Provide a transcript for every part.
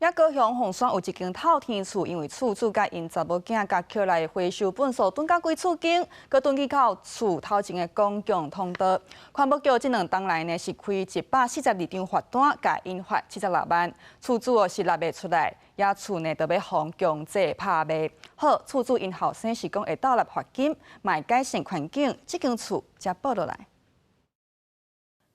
也高雄凤山有一间透天厝，因为厝主甲因查某囝甲捡来的回收粪扫蹲到几厝间，佮蹲去到厝头前的公共通道。环保局这2天来呢是开142张罚单，甲因罚76万。厝主是拿袂出来，也厝内就要互强制拍卖。好，厝主因后生是讲会倒来罚金，卖改善环境，这间厝才报落来。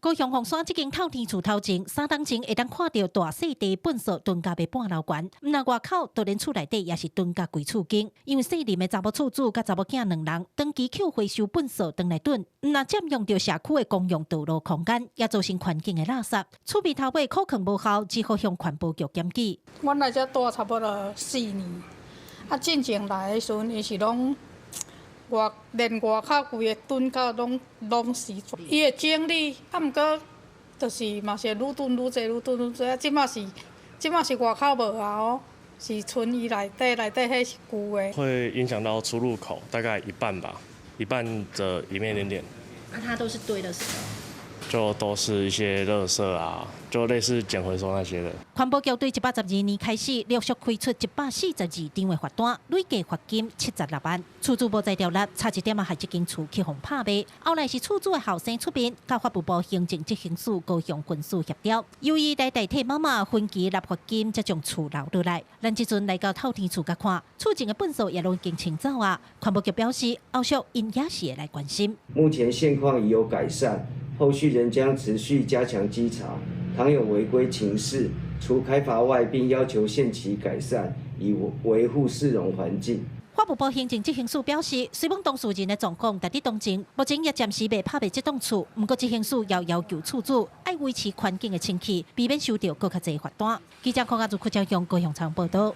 高雄凤山这间透天厝头前，3天前会当看到大细地粪扫蹲甲要半楼悬，毋那外口当然厝内底也是蹲甲规厝间。因为细林的查某厝主甲查某囝2人长期捡回收粪扫蹲来蹲，毋那占用着社区的公用道路空间，也造成环境的垃圾。厝边头尾可能无效，只好向环保局检举。阮来遮住差不多4年，进前来的时阵，伊是拢。 连外口规个蹲到拢是，伊的整理，毋过就是嘛是愈蹲愈济，愈蹲愈济。即马是外口无啊哦，是剩伊内底迄是旧的。会影响到出入口，大概一半吧，一半的一面点点。那它都是堆的什么？ 就都是一些垃圾啊，就类似捡回收那些的。环保局对112年开始陆续开出142张的罚单，累计罚金76万。厝主无在调查，差一点害这间厝去互拍卖。后来是厝主的后生出面，甲法务部行政执行署高雄分署协调，由伊来代替妈妈分期纳罚金，才将厝留落来。咱这阵来到透天厝甲看，厝前的粪扫也拢已经清走啊。环保局表示，后续因也是会来关心。目前现况已有改善。 后续仍将持续加强稽查，倘有违规情事，除开罚外，并要求限期改善，以维护市容环境。法务部行政执行署表示，虽然当事人的状况达伫当前，目前也暂时未拍卖这栋厝，不过执行署也要求厝主爱维持环境的清气，避免收到更较侪罚单。记者柯家族柯昭雄高雄采访报道。